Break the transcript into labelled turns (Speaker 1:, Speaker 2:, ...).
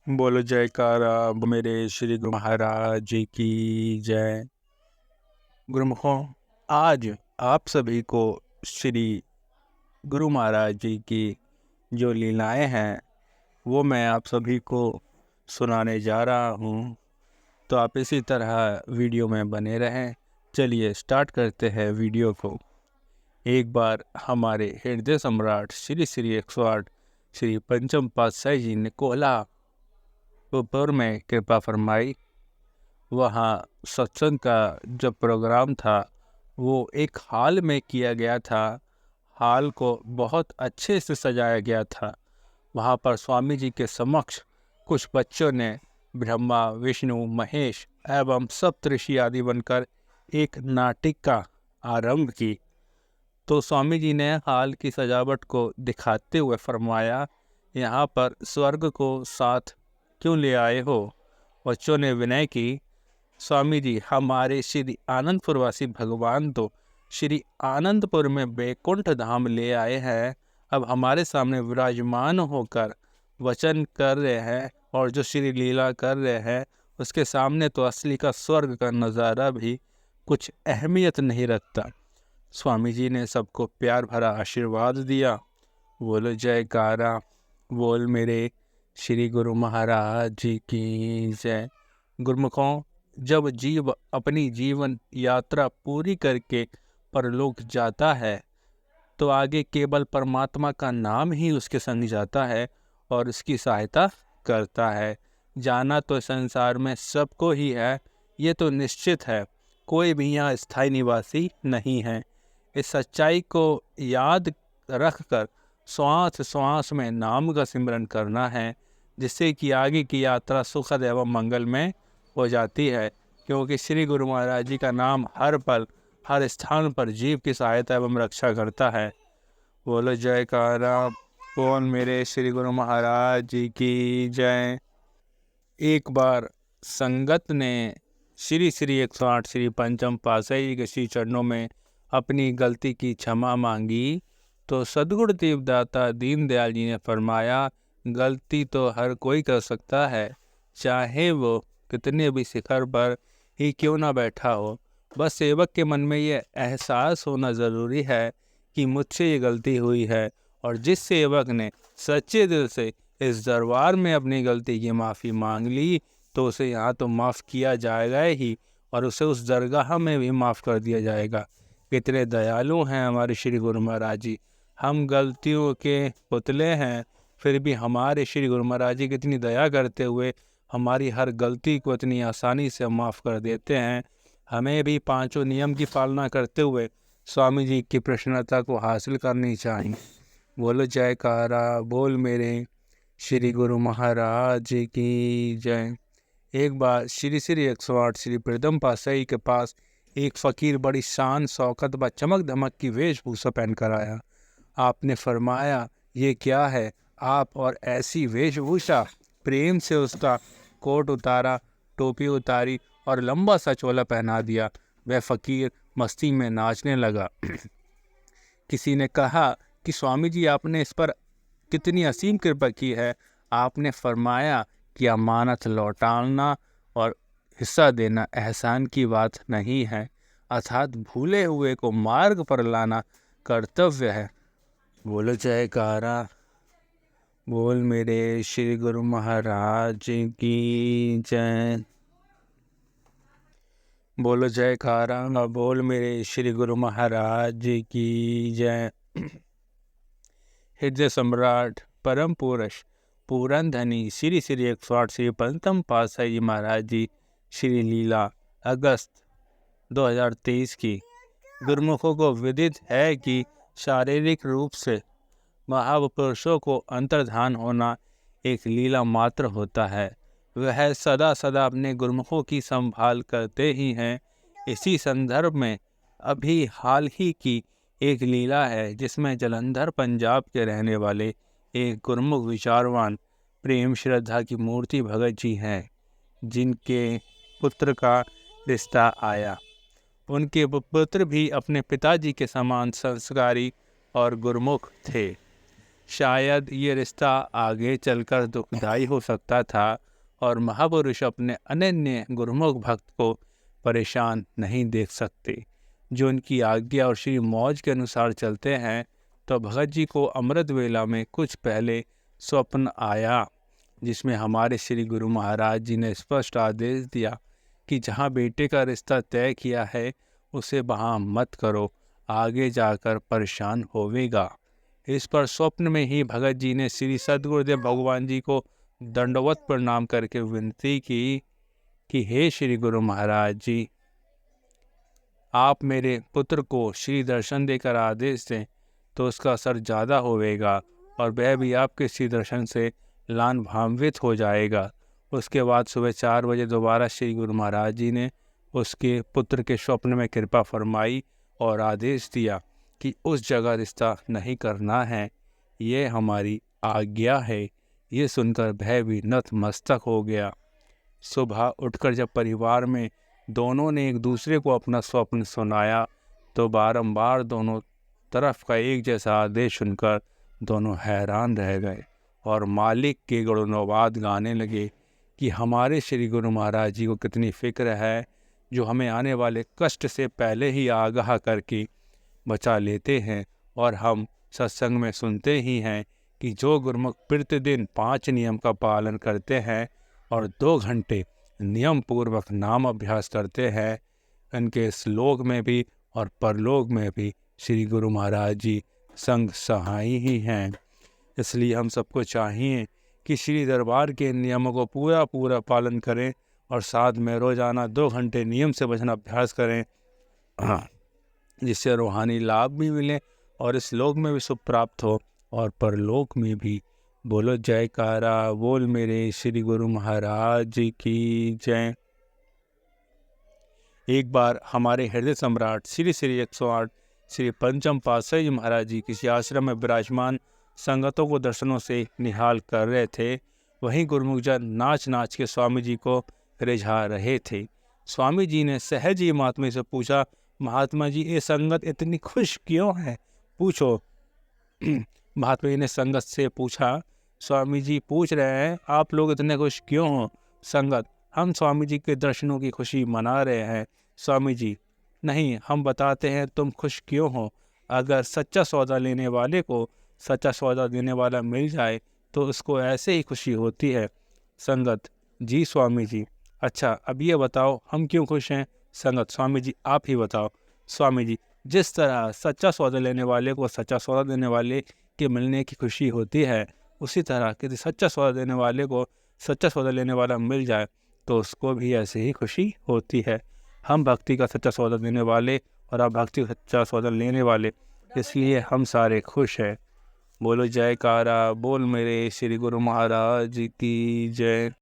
Speaker 1: बोलो जयकारा मेरे श्री गुरु महाराज जी की जय। गुरुमुखों, आज आप सभी को श्री गुरु महाराज जी की जो लीलाएं हैं वो मैं आप सभी को सुनाने जा रहा हूँ, तो आप इसी तरह वीडियो में बने रहें। चलिए स्टार्ट करते हैं वीडियो को। एक बार हमारे हृदय सम्राट श्री श्री 108 श्री पंचम पातशाही जी ने कोल्हापुर में कृपा फरमाई। वहाँ सत्संग का जो प्रोग्राम था वो एक हॉल में किया गया था। हॉल को बहुत अच्छे से सजाया गया था। वहाँ पर स्वामी जी के समक्ष कुछ बच्चों ने ब्रह्मा, विष्णु, महेश एवं सप्तऋषि आदि बनकर एक नाटिक का आरंभ की। तो स्वामी जी ने हॉल की सजावट को दिखाते हुए फरमाया, यहाँ पर स्वर्ग को साथ क्यों ले आए हो? बच्चों ने विनय की, स्वामी जी हमारे श्री आनंदपुर वासी भगवान तो श्री आनंदपुर में बैकुंठ धाम ले आए हैं, अब हमारे सामने विराजमान होकर वचन कर रहे हैं और जो श्री लीला कर रहे हैं उसके सामने तो असली का स्वर्ग का नज़ारा भी कुछ अहमियत नहीं रखता। स्वामी जी ने सबको प्यार भरा आशीर्वाद दिया। बोलो जयकारा, बोल मेरे श्री गुरु महाराज जी की जय। गुरुमुखों, जब जीव अपनी जीवन यात्रा पूरी करके परलोक जाता है तो आगे केवल परमात्मा का नाम ही उसके संग जाता है और उसकी सहायता करता है। जाना तो संसार में सबको ही है, ये तो निश्चित है। कोई भी यहाँ स्थायी निवासी नहीं है। इस सच्चाई को याद रखकर श्वास श्वास में नाम का सिमरन करना है, जिससे कि आगे की यात्रा सुखद एवं मंगलमय हो जाती है। क्योंकि श्री गुरु महाराज जी का नाम हर पल हर स्थान पर जीव की सहायता एवं रक्षा करता है। बोलो जयकारा, बोल मेरे श्री गुरु महाराज जी की जय। एक बार संगत ने श्री श्री 108 श्री पंचम पातशाही जी के श्री चरणों में अपनी गलती की क्षमा मांगी तो सद्गुरु देवदाता दीनदयाल जी ने फरमाया, गलती तो हर कोई कर सकता है, चाहे वो कितने भी शिखर पर ही क्यों ना बैठा हो। बस सेवक के मन में ये एहसास होना ज़रूरी है कि मुझसे ये गलती हुई है, और जिस सेवक ने सच्चे दिल से इस दरबार में अपनी गलती की माफ़ी मांग ली तो उसे यहाँ तो माफ़ किया जाएगा ही, और उसे उस दरगाह में भी माफ़ कर दिया जाएगा। कितने दयालु हैं हमारे श्री गुरु महाराज जी। हम गलतियों के पुतले हैं, फिर भी हमारे श्री गुरु महाराज जी कितनी दया करते हुए हमारी हर गलती को इतनी आसानी से माफ़ कर देते हैं। हमें भी पांचों नियम की पालना करते हुए स्वामी जी की प्रसन्नता को हासिल करनी चाहिए। बोलो जयकारा, बोल मेरे श्री गुरु महाराज जी की जय। एक बार श्री श्री 108 श्री प्रथम पातशाही के पास एक फ़कीर बड़ी शान शौकत व चमक धमक की वेशभूषा पहनकर आया। आपने फरमाया, ये क्या है आप और ऐसी वेशभूषा? प्रेम से उसका कोट उतारा, टोपी उतारी और लंबा सा चोला पहना दिया। वह फ़कीर मस्ती में नाचने लगा। किसी ने कहा कि स्वामी जी आपने इस पर कितनी असीम कृपा की है। आपने फरमाया कि अमानत लौटाना और हिस्सा देना एहसान की बात नहीं है, अर्थात भूले हुए को मार्ग पर लाना कर्तव्य है। बोलो जयकारा, बोल मेरे श्री गुरु महाराज जी की जय। बोलो जयकारा, बोल मेरे श्री गुरु महाराज जी की जय। हृदय सम्राट परम पुरुष पूरन धनी श्री श्री 108 श्री पंचम पातशाही जी महाराज जी श्री लीला अगस्त 2023 की। गुरुमुखों को विदित है कि शारीरिक रूप से महापुरुषों को अंतर्धान होना एक लीला मात्र होता है। वह सदा सदा अपने गुरुमुखों की संभाल करते ही हैं। इसी संदर्भ में अभी हाल ही की एक लीला है जिसमें जलंधर पंजाब के रहने वाले एक गुरुमुख विचारवान प्रेम श्रद्धा की मूर्ति भगत जी हैं, जिनके पुत्र का रिश्ता आया। उनके पुत्र भी अपने पिताजी के समान संस्कारी और गुरुमुख थे। शायद ये रिश्ता आगे चलकर दुखदाई हो सकता था और महापुरुष अपने अनन्य गुरुमुख भक्त को परेशान नहीं देख सकते, जो उनकी आज्ञा और श्री मौज के अनुसार चलते हैं। तो भगत जी को अमृत वेला में कुछ पहले स्वप्न आया, जिसमें हमारे श्री गुरु महाराज जी ने स्पष्ट आदेश दिया कि जहाँ बेटे का रिश्ता तय किया है उसे वहाँ मत करो, आगे जाकर परेशान होवेगा। इस पर स्वप्न में ही भगत जी ने श्री सद्गुरुदेव भगवान जी को दंडवत प्रणाम करके विनती की कि हे श्री गुरु महाराज जी, आप मेरे पुत्र को श्री दर्शन देकर आदेश दें तो उसका असर ज़्यादा होवेगा और वह भी आपके श्री दर्शन से लाभान्वित हो जाएगा। उसके बाद सुबह 4 बजे दोबारा श्री गुरु महाराज जी ने उसके पुत्र के स्वप्न में कृपा फरमाई और आदेश दिया कि उस जगह रिश्ता नहीं करना है, ये हमारी आज्ञा है। ये सुनकर वह भी नतमस्तक हो गया। सुबह उठकर जब परिवार में दोनों ने एक दूसरे को अपना स्वप्न सुनाया तो बारंबार दोनों तरफ का एक जैसा आदेश सुनकर दोनों हैरान रह गए और मालिक के गुणगान गाने लगे कि हमारे श्री गुरु महाराज जी को कितनी फिक्र है, जो हमें आने वाले कष्ट से पहले ही आगाह करके बचा लेते हैं। और हम सत्संग में सुनते ही हैं कि जो गुरुमुख प्रतिदिन 5 नियम का पालन करते हैं और 2 घंटे नियम पूर्वक नाम अभ्यास करते हैं, उनके श्लोक में भी और परलोक में भी श्री गुरु महाराज जी संग सहाय ही हैं। इसलिए हम सबको चाहिए कि श्री दरबार के नियमों को पूरा पालन करें और साथ में रोज़ाना 2 घंटे नियम से भजन अभ्यास करें, जिससे रूहानी लाभ भी मिले और इस लोक में भी सुख प्राप्त हो और परलोक में भी। बोलो जयकारा बोल मेरे श्री गुरु महाराज जी की जय। एक बार हमारे हृदय सम्राट श्री श्री 108 श्री पंचम पातशाही जी महाराज जी किसी आश्रम में विराजमान संगतों को दर्शनों से निहाल कर रहे थे। वहीं गुरुमुख जन नाच के स्वामी जी को रिझा रहे थे। स्वामी जी ने सहज ही महात्मा से पूछा, महात्मा जी ये संगत इतनी खुश क्यों है, पूछो। महात्मा जी ने संगत से पूछा, स्वामी जी पूछ रहे हैं आप लोग इतने खुश क्यों हो। संगत, हम स्वामी जी के दर्शनों की खुशी मना रहे हैं। स्वामी जी, नहीं, हम बताते हैं तुम खुश क्यों हो। अगर सच्चा सौदा लेने वाले को सच्चा सौदा देने वाला मिल जाए तो उसको ऐसे ही खुशी होती है। संगत, जी स्वामी जी। अच्छा, अब ये बताओ हम क्यों खुश हैं। संगत, स्वामी जी आप ही बताओ। स्वामी जी, जिस तरह सच्चा सौदा लेने वाले को सच्चा सौदा देने वाले के मिलने की खुशी होती है, उसी तरह किसी सच्चा सौदा देने वाले को सच्चा सौदा लेने वाला मिल जाए तो उसको भी ऐसे ही खुशी होती है। हम भक्ति का सच्चा सौदा देने वाले और आप भक्ति का सच्चा सौदा लेने वाले, इसलिए हम सारे खुश हैं। बोलो जयकारा बोल मेरे श्री गुरु महाराज की जय।